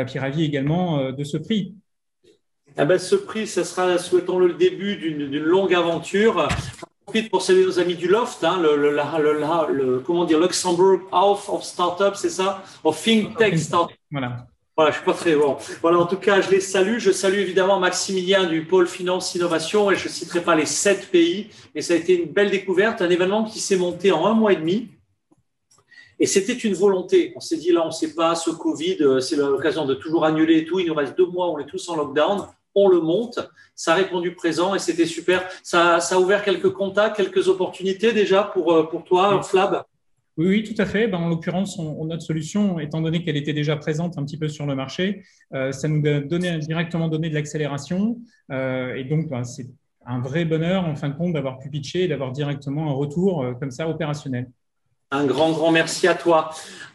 Puis ravi également de ce prix. Ce prix, ce sera, souhaitons-le, le début d'une longue aventure. J'en profite pour saluer nos amis du Loft, comment dire, Luxembourg House of Startups, c'est ça? Of FinTech Startups. Voilà, je suis pas très bon. Voilà, en tout cas, je les salue. Je salue évidemment Maximilien du pôle Finance Innovation et je ne citerai pas les 7 pays. Mais ça a été une belle découverte, un événement qui s'est monté en 1 mois et demi. Et c'était une volonté. On s'est dit là, on ne sait pas, ce Covid, c'est l'occasion de toujours annuler et tout. Il nous reste 2 mois, on est tous en lockdown. On le monte. Ça a répondu présent et c'était super. Ça a ouvert quelques contacts, quelques opportunités déjà pour toi, Flab. Oui, tout à fait. En l'occurrence, notre solution, étant donné qu'elle était déjà présente un petit peu sur le marché, ça nous a directement donné de l'accélération. Et donc, c'est un vrai bonheur, en fin de compte, d'avoir pu pitcher et d'avoir directement un retour comme ça opérationnel. Un grand merci à toi.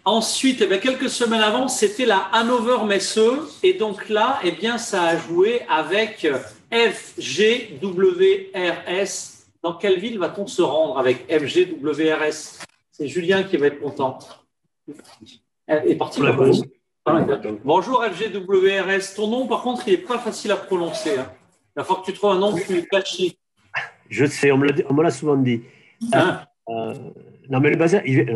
Ensuite, quelques semaines avant, c'était la Hannover Messe. Et donc là, ça a joué avec FGWRS. Dans quelle ville va-t-on se rendre avec FGWRS? C'est Julien qui va être content. Elle est partie. Bonjour FGWRS. Ton nom, par contre, il n'est pas facile à prononcer. Il va falloir que tu trouves un nom plus caché. Je sais, on me l'a souvent dit. Non, mais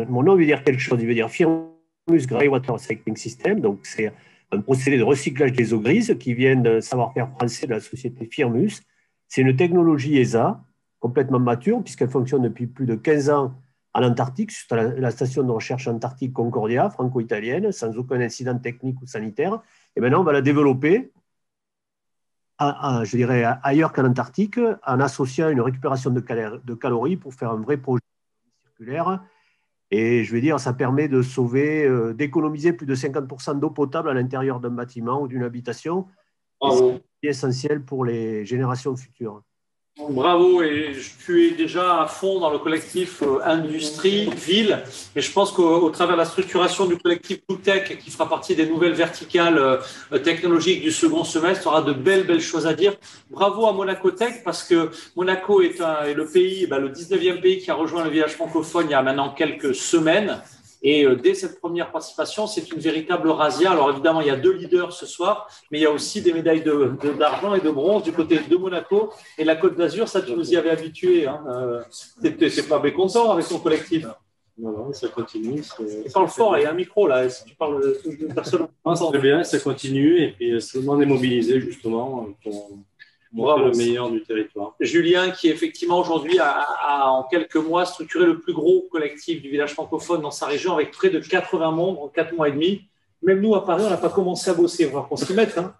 mon nom veut dire quelque chose. Il veut dire Firmus Greywater Recycling System. Donc, c'est un procédé de recyclage des eaux grises qui vient d'un savoir-faire français de la société Firmus. C'est une technologie ESA complètement mature puisqu'elle fonctionne depuis plus de 15 ans en Antarctique, sur la station de recherche antarctique Concordia, franco-italienne, sans aucun incident technique ou sanitaire. Et maintenant, on va la développer, je dirais, ailleurs qu'en Antarctique, en associant une récupération de calories pour faire un vrai projet circulaire. Et je vais dire, ça permet de sauver, d'économiser plus de 50% d'eau potable à l'intérieur d'un bâtiment ou d'une habitation. C'est essentiel pour les générations futures. Bravo, et tu es déjà à fond dans le collectif Industrie, Ville, et je pense qu'au travers de la structuration du collectif BlueTech, qui fera partie des nouvelles verticales technologiques du second semestre, tu auras de belles choses à dire. Bravo à Monaco Tech, parce que Monaco est le pays, le 19e pays qui a rejoint le village francophone il y a maintenant quelques semaines. Et dès cette première participation, c'est une véritable razzia. Alors évidemment, il y a 2 leaders ce soir, mais il y a aussi des médailles d'argent et de bronze du côté de Monaco et la Côte d'Azur. Ça, tu nous y avais habitués. Hein. C'est pas mécontent avec ton collectif. Non, ça continue. Parle fort, il y a un micro là. Si tu parles de personne. C'est très bien, ça continue. Et puis, tout le monde est mobilisé justement pour le meilleur du territoire. Julien, qui effectivement aujourd'hui a en quelques mois structuré le plus gros collectif du village francophone dans sa région avec près de 80 membres en 4 mois et demi. Même nous, à Paris, on n'a pas commencé à bosser. Il va falloir qu'on s'y mette. Hein.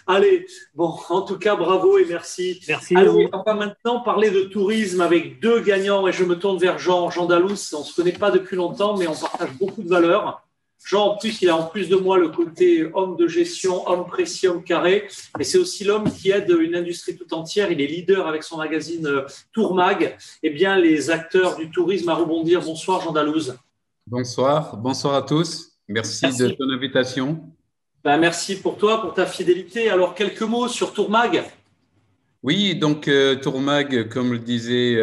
Allez, bon, en tout cas, bravo et merci. Merci. Allez, on va maintenant parler de tourisme avec 2 gagnants et je me tourne vers Jean Dalous. On ne se connaît pas depuis longtemps, mais on partage beaucoup de valeurs. Jean, en plus, il a en plus de moi le côté homme de gestion, homme précis, homme carré. Et c'est aussi l'homme qui aide une industrie tout entière. Il est leader avec son magazine Tourmag. Eh bien, les acteurs du tourisme à rebondir. Bonsoir, Jean Dalouse. Bonsoir à tous. Merci de ton invitation. Merci pour toi, pour ta fidélité. Alors, quelques mots sur Tourmag. Oui, donc Tourmag, comme le disait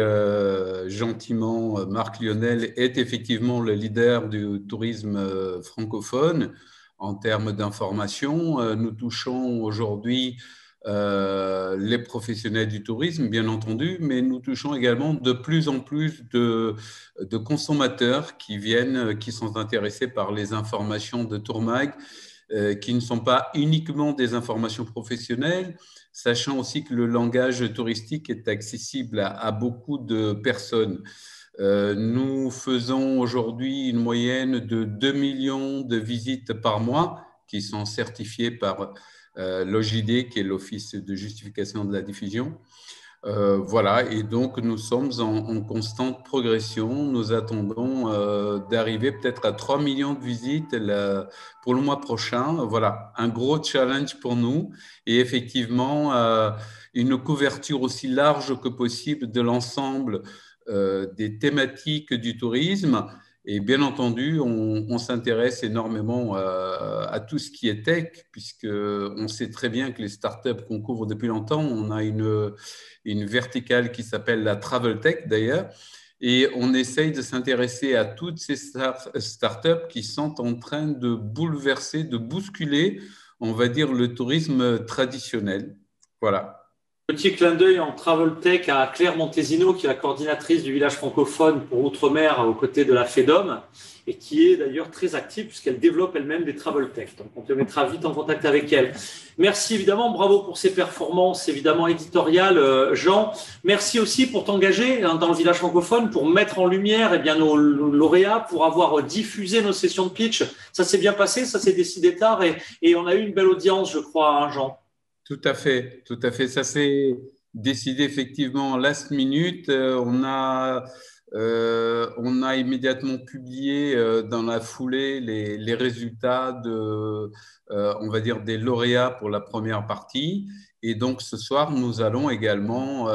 gentiment Marc Lionel, est effectivement le leader du tourisme francophone en termes d'information. Nous touchons aujourd'hui les professionnels du tourisme, bien entendu, mais nous touchons également de plus en plus de consommateurs qui sont intéressés par les informations de Tourmag, qui ne sont pas uniquement des informations professionnelles, sachant aussi que le langage touristique est accessible à beaucoup de personnes. Nous faisons aujourd'hui une moyenne de 2 millions de visites par mois qui sont certifiées par l'OJD, qui est l'Office de justification de la diffusion. Voilà, et donc nous sommes en constante progression. Nous attendons d'arriver peut-être à 3 millions de visites pour le mois prochain. Voilà, un gros challenge pour nous et effectivement une couverture aussi large que possible de l'ensemble des thématiques du tourisme. Et bien entendu, on s'intéresse énormément à tout ce qui est tech, puisqu'on sait très bien que les startups qu'on couvre depuis longtemps, on a une verticale qui s'appelle la Travel Tech d'ailleurs, et on essaye de s'intéresser à toutes ces startups qui sont en train de bouleverser, de bousculer, on va dire, le tourisme traditionnel. Voilà. Petit clin d'œil en Travel Tech à Claire Montesino, qui est la coordinatrice du village francophone pour Outre-mer aux côtés de la FEDOM et qui est d'ailleurs très active puisqu'elle développe elle-même des Travel Tech. Donc, on te mettra vite en contact avec elle. Merci évidemment, bravo pour ces performances évidemment éditoriales, Jean. Merci aussi pour t'engager dans le village francophone pour mettre en lumière nos lauréats, pour avoir diffusé nos sessions de pitch. Ça s'est bien passé, ça s'est décidé tard et on a eu une belle audience, je crois, hein, Jean. Tout à fait, tout à fait. Ça s'est décidé effectivement last minute. On a immédiatement publié dans la foulée les résultats on va dire, des lauréats pour la première partie. Et donc, ce soir, nous allons également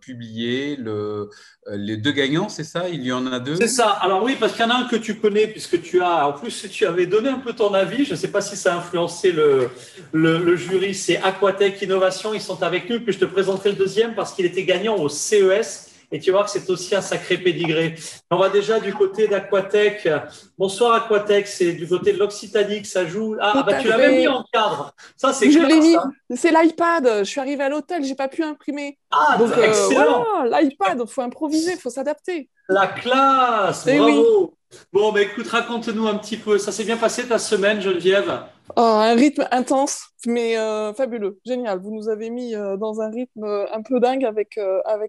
publier les 2 gagnants, c'est ça? Il y en a 2? C'est ça. Alors oui, parce qu'il y en a un que tu connais, puisque tu avais donné un peu ton avis. Je ne sais pas si ça a influencé le jury. C'est Aquatech Innovation. Ils sont avec nous. Puis je te présenterai le deuxième parce qu'il était gagnant au CES. Et tu vas voir que c'est aussi un sacré pédigré. On va déjà du côté d'Aquatech. Bonsoir Aquatech, c'est du côté de l'Occitanie que ça joue. Tu l'as même mis en cadre. Ça, c'est clair. Je l'ai mis. C'est l'iPad. Je suis arrivée à l'hôtel, j'ai pas pu imprimer. Donc excellent. Voilà, l'iPad, il faut improviser, il faut s'adapter. La classe, bravo. Oui. Bon, écoute, raconte-nous un petit peu. Ça s'est bien passé ta semaine, Geneviève? Un rythme intense, mais fabuleux, génial. Vous nous avez mis dans un rythme un peu dingue avec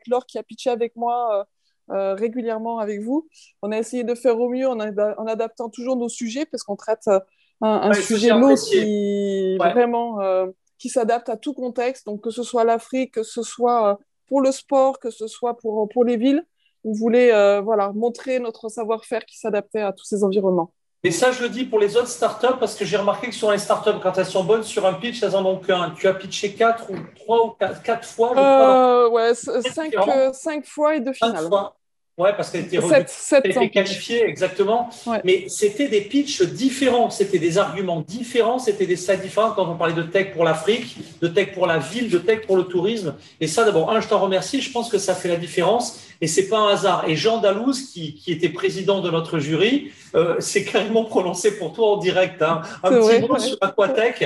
Laure qui a pitché avec moi régulièrement avec vous. On a essayé de faire au mieux en adaptant toujours nos sujets parce qu'on traite un sujet, l'eau, qui vraiment qui s'adapte à tout contexte. Donc, que ce soit l'Afrique, que ce soit pour le sport, que ce soit pour les villes. On voulait montrer notre savoir-faire qui s'adaptait à tous ces environnements. Et ça, je le dis pour les autres startups parce que j'ai remarqué que sur les startups, quand elles sont bonnes sur un pitch, elles en ont qu'un. Tu as pitché 4 ou 3 ou 4 fois, je crois. Ouais, 5 fois et 2 finales. Ouais, parce qu'elle était qualifiée, exactement. Ouais. Mais c'était des pitchs différents, c'était des arguments différents, c'était des slides différents quand on parlait de tech pour l'Afrique, de tech pour la ville, de tech pour le tourisme. Et ça, d'abord, je t'en remercie, je pense que ça fait la différence et c'est pas un hasard. Et Jean Dalouse, qui était président de notre jury, s'est carrément prononcé pour toi en direct. Hein. Un petit mot sur Aquatech.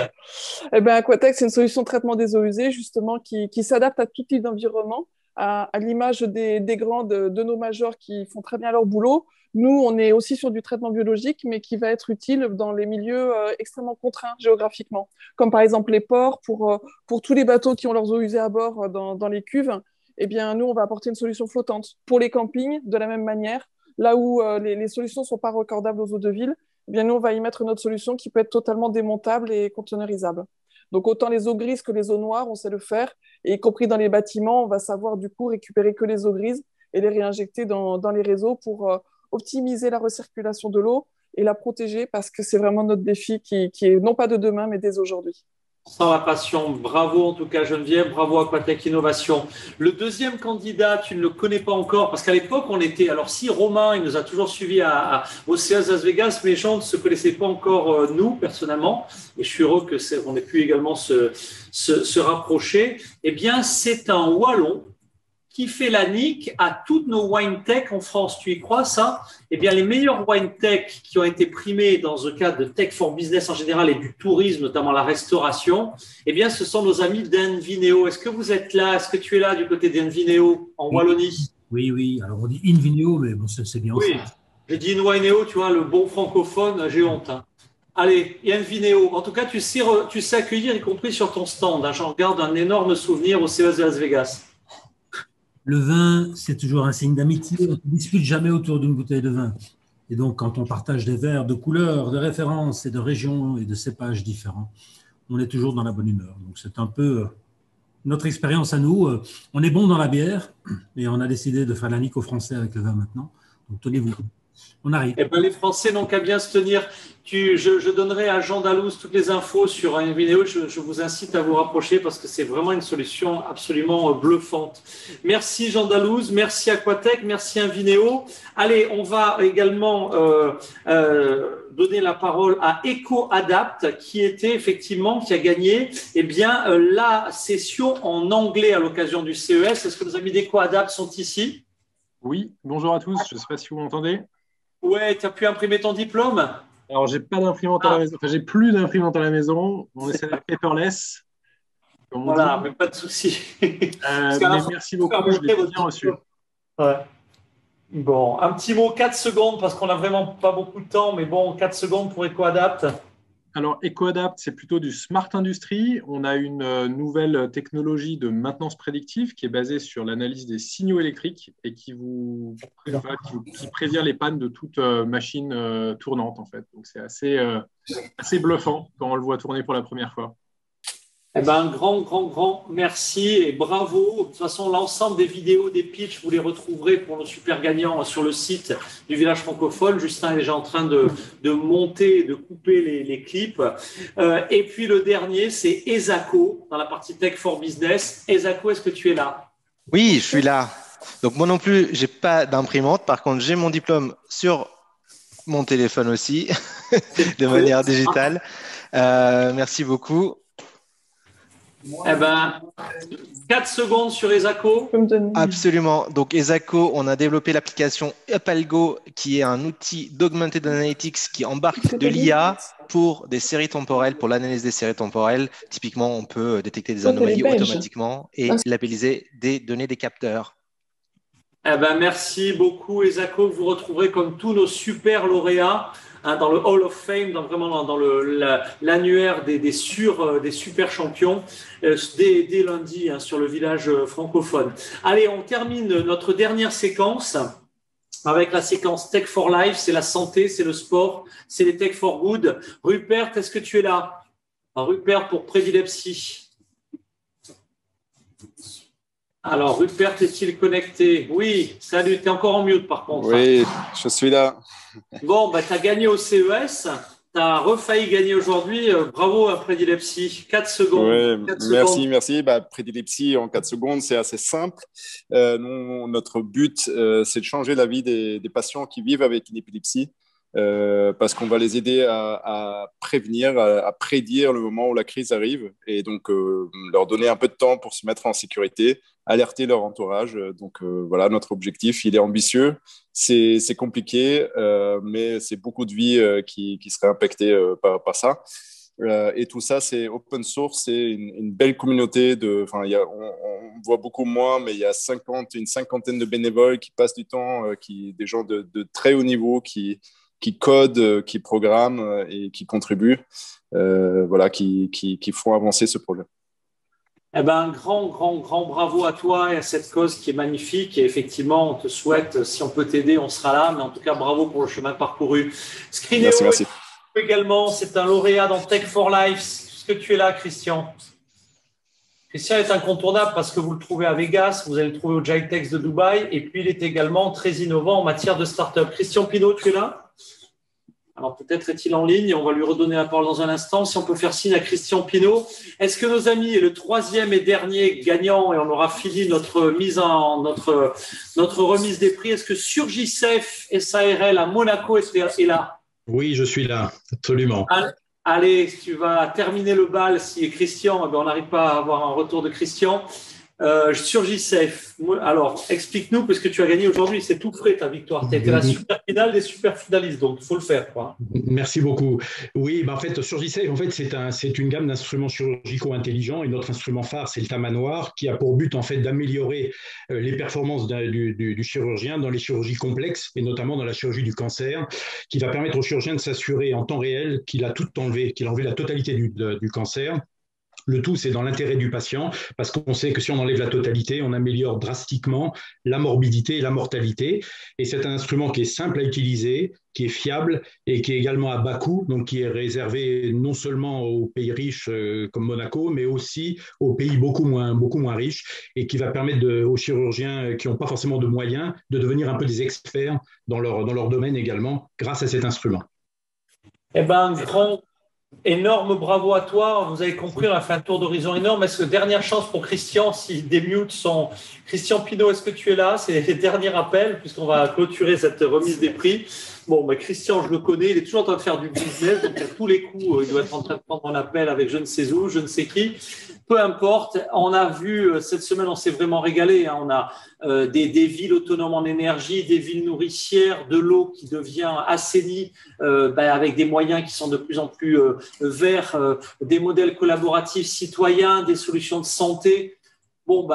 Eh ben, Aquatech, c'est une solution de traitement des eaux usées, justement, qui s'adapte à tout type d'environnement. À l'image des grands de nos majors qui font très bien leur boulot. Nous, on est aussi sur du traitement biologique, mais qui va être utile dans les milieux extrêmement contraints géographiquement, comme par exemple les ports, pour tous les bateaux qui ont leurs eaux usées à bord dans les cuves. Eh bien, nous, on va apporter une solution flottante. Pour les campings, de la même manière, là où les solutions ne sont pas raccordables aux eaux de ville, eh bien, nous, on va y mettre une autre solution qui peut être totalement démontable et conteneurisable. Donc, autant les eaux grises que les eaux noires, on sait le faire. Et y compris dans les bâtiments, on va savoir du coup récupérer que les eaux grises et les réinjecter dans les réseaux pour optimiser la recirculation de l'eau et la protéger parce que c'est vraiment notre défi qui est non pas de demain, mais dès aujourd'hui. Sans la passion. Bravo en tout cas Geneviève, bravo Aquatech Innovation. Le deuxième candidat, tu ne le connais pas encore parce qu'à l'époque on était, alors si Romain il nous a toujours suivis au CES Las Vegas, mais les gens ne se connaissaient pas encore nous personnellement et je suis heureux qu'on ait pu également se rapprocher. Eh bien c'est un Wallon qui fait la nique à toutes nos wine tech en France. Tu y crois ça? Eh bien, les meilleurs wine tech qui ont été primés dans le cadre de Tech for Business en général et du tourisme, notamment la restauration, eh bien, ce sont nos amis d'Invineo. Est-ce que vous êtes là? Est-ce que tu es là du côté d'Invineo en Wallonie? Oui. Alors, on dit Invineo, mais bon, c'est bien. Oui, j'ai dit Invineo, tu vois, le bon francophone, j'ai honte. Hein. Allez, Invineo. En tout cas, tu sais accueillir, y compris sur ton stand. Hein. J'en garde un énorme souvenir au CES de Las Vegas. Le vin, c'est toujours un signe d'amitié. On ne discute jamais autour d'une bouteille de vin. Et donc, quand on partage des verres de couleurs, de références et de régions et de cépages différents, on est toujours dans la bonne humeur. Donc, c'est un peu notre expérience à nous. On est bon dans la bière, mais on a décidé de faire la nique aux Français avec le vin maintenant. Donc, tenez-vous. On arrive. Eh ben, les Français n'ont qu'à bien se tenir. Je donnerai à Jean Dalouse toutes les infos sur une vidéo. Je vous incite à vous rapprocher parce que c'est vraiment une solution absolument bluffante. Merci Jean Dalouse, merci Aquatech, merci Invineo. Allez, on va également donner la parole à EcoAdapt qui a gagné la session en anglais à l'occasion du CES. Est-ce que nos amis d'EcoAdapt sont ici? Oui, bonjour à tous. Je ne sais pas si vous m'entendez. Ouais, tu as pu imprimer ton diplôme? Alors, j'ai pas d'imprimante à la maison. Enfin, j'ai plus d'imprimante à la maison. On essaie d'être paperless. Voilà, mais pas de souci. Mais merci beaucoup. Je l'ai bien reçu. Ouais. Bon, un petit mot, 4 secondes, parce qu'on n'a vraiment pas beaucoup de temps, mais bon, 4 secondes pour EcoAdapt. Alors, EcoAdapt, c'est plutôt du Smart Industry. On a une nouvelle technologie de maintenance prédictive qui est basée sur l'analyse des signaux électriques et qui prévient les pannes de toute machine tournante, en fait. Donc, c'est assez bluffant quand on le voit tourner pour la première fois. Eh ben, un grand merci et bravo. De toute façon, l'ensemble des vidéos, des pitchs, vous les retrouverez pour nos super gagnants sur le site du Village francophone. Justin est déjà en train de monter, de couper les clips. Et puis le dernier, c'est Esaco dans la partie Tech for Business. Esaco, est-ce que tu es là? Oui, je suis là. Donc moi non plus, j'ai pas d'imprimante. Par contre, j'ai mon diplôme sur mon téléphone aussi, de manière digitale. Merci beaucoup. Eh ben, 4 secondes sur Esaco. Absolument. Donc, Esaco, on a développé l'application UpAlgo, qui est un outil d'Augmented Analytics qui embarque de l'IA pour des séries temporelles, pour l'analyse des séries temporelles. Typiquement, on peut détecter des anomalies automatiquement et labelliser des données des capteurs. Eh ben, merci beaucoup, Esaco. Vous retrouverez comme tous nos super lauréats hein, dans le Hall of Fame, vraiment dans l'annuaire des super champions dès lundi hein, sur le village francophone. Allez, on termine notre dernière séquence avec la séquence Tech for Life. C'est la santé, c'est le sport, c'est les Tech for Good. Rupert, est-ce que tu es là? Rupert pour prédilepsie. Alors, Rupert, est-il connecté? Oui, salut, tu es encore en mute par contre. Oui, je suis là. Bon, bah, tu as gagné au CES, tu as refailli gagner aujourd'hui. Bravo à prédilepsie. 4 secondes. Oui, 4 merci, secondes. merci. Bah, prédilepsie en 4 secondes, c'est assez simple. Notre but, c'est de changer la vie des patients qui vivent avec une épilepsie. Parce qu'on va les aider à prévenir, à prédire le moment où la crise arrive et donc leur donner un peu de temps pour se mettre en sécurité, alerter leur entourage. Donc voilà, notre objectif, il est ambitieux, c'est compliqué, mais c'est beaucoup de vies qui seraient impactées par ça. Et tout ça, c'est open source, c'est une belle communauté. On voit beaucoup moins, mais il y a une cinquantaine de bénévoles qui passent du temps, des gens de très haut niveau qui codent, qui programment et qui contribuent, voilà, qui font avancer ce projet. Eh ben, grand bravo à toi et à cette cause qui est magnifique. Et effectivement, on te souhaite, si on peut t'aider, on sera là. Mais en tout cas, bravo pour le chemin parcouru. Scrinéo merci. Également, c'est un lauréat dans Tech for Life. Est-ce que tu es là, Christian? Christian est incontournable parce que vous le trouvez à Vegas, vous allez le trouver au GITEX de Dubaï. Et puis, il est également très innovant en matière de start-up. Christian Pinault, tu es là? Alors, peut-être est-il en ligne, on va lui redonner la parole dans un instant. Si on peut faire signe à Christian Pinault. Est-ce que nos amis, et le troisième et dernier gagnant, et on aura fini notre remise des prix, est-ce que Surgisef SARL à Monaco est là? Oui, je suis là, absolument. Allez, tu vas terminer le bal. Si Christian, on n'arrive pas à avoir un retour de Christian. Surgisef, alors explique-nous, parce que tu as gagné aujourd'hui, c'est tout frais ta victoire. Tu as été la super finale des super finalistes, donc il faut le faire, quoi. Merci beaucoup. Oui, en fait, Surgisef, c'est une gamme d'instruments chirurgicaux intelligents et notre instrument phare, c'est le tamanoir, qui a pour but en fait d'améliorer les performances du chirurgien dans les chirurgies complexes et notamment dans la chirurgie du cancer, qui va permettre au chirurgien de s'assurer en temps réel qu'il a tout enlevé, qu'il a enlevé la totalité du cancer. Le tout, c'est dans l'intérêt du patient, parce qu'on sait que si on enlève la totalité, on améliore drastiquement la morbidité et la mortalité. Et c'est un instrument qui est simple à utiliser, qui est fiable et qui est également à bas coût, donc qui est réservé non seulement aux pays riches comme Monaco, mais aussi aux pays beaucoup moins riches, et qui va permettre aux chirurgiens qui n'ont pas forcément de moyens de devenir un peu des experts dans leur domaine également, grâce à cet instrument. Eh bien, énorme bravo à toi. Vous avez compris, on a fait un tour d'horizon énorme. Est-ce que dernière chance pour Christian, si des mutes sont… Christian Pinault, est-ce que tu es là? C'est les derniers appels, puisqu'on va clôturer cette remise des prix. Bon, Christian, je le connais, il est toujours en train de faire du business, donc à tous les coups, il doit être en train de prendre un appel avec je ne sais où, je ne sais qui. Peu importe, on a vu, cette semaine, on s'est vraiment régalé. Hein. On a des villes autonomes en énergie, des villes nourricières, de l'eau qui devient assainie avec des moyens qui sont de plus en plus verts, des modèles collaboratifs citoyens, des solutions de santé. Bon,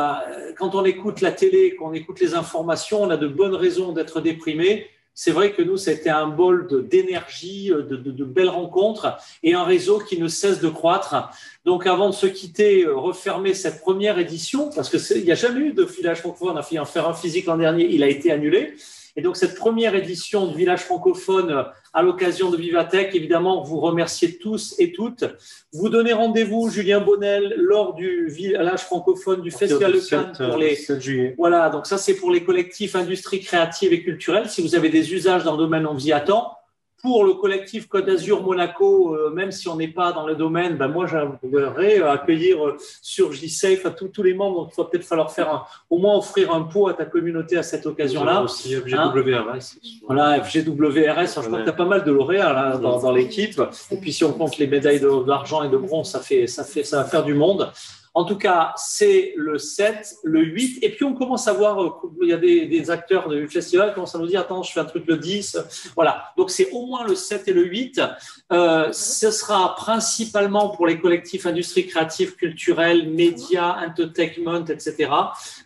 quand on écoute la télé, qu'on écoute les informations, on a de bonnes raisons d'être déprimé. C'est vrai que nous, c'était un bol d'énergie, de belles rencontres et un réseau qui ne cesse de croître. Donc, avant de se quitter, refermer cette première édition, parce qu'il n'y a jamais eu de village francophone. On a fait en faire un physique l'an dernier, il a été annulé. Et donc, cette première édition du village francophone à l'occasion de Vivatech, évidemment, vous remerciez tous et toutes. Vous donnez rendez-vous, Julien Bonnel, lors du village francophone du Festival de Cannes pour les… 7 juillet. Voilà, donc ça, c'est pour les collectifs industrie créative et culturelle. Si vous avez des usages dans le domaine, on vous y attend. Pour le collectif Côte d'Azur Monaco, même si on n'est pas dans le domaine, moi, j'aimerais accueillir Surgisafe à tous les membres. Donc, il va peut-être falloir faire au moins offrir un pot à ta communauté à cette occasion-là. Aussi FGWRS. Voilà, FGWRS. Je crois que tu as pas mal de lauréats là, dans l'équipe. Et puis, si on compte les médailles d'argent et de bronze, ça va faire du monde. En tout cas, c'est le 7, le 8. Et puis, on commence à voir, il y a des acteurs du festival qui commencent à nous dire, attends, je fais un truc le 10. Voilà. Donc, c'est au moins le 7 et le 8. Ce sera principalement pour les collectifs industrie créative, culturelle, médias, entertainment, etc.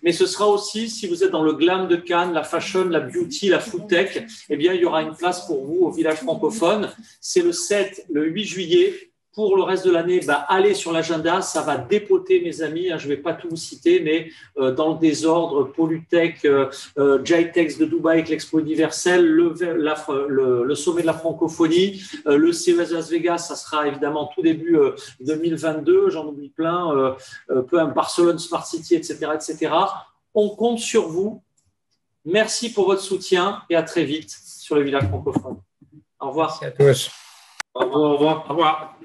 Mais ce sera aussi, si vous êtes dans le glam de Cannes, la fashion, la beauty, la food tech, eh bien, il y aura une place pour vous au village francophone. C'est le 7, le 8 juillet. Pour le reste de l'année, allez sur l'agenda, ça va dépoter, mes amis. Je ne vais pas tout vous citer, mais dans le désordre, Polytech, JITEX de Dubaï avec l'Expo universelle, le sommet de la francophonie, le CES Las Vegas, ça sera évidemment tout début 2022. J'en oublie plein, Barcelone Smart City, etc., etc. On compte sur vous. Merci pour votre soutien et à très vite sur le village francophone. Au revoir. Merci à tous. Au revoir. Au revoir. Au revoir.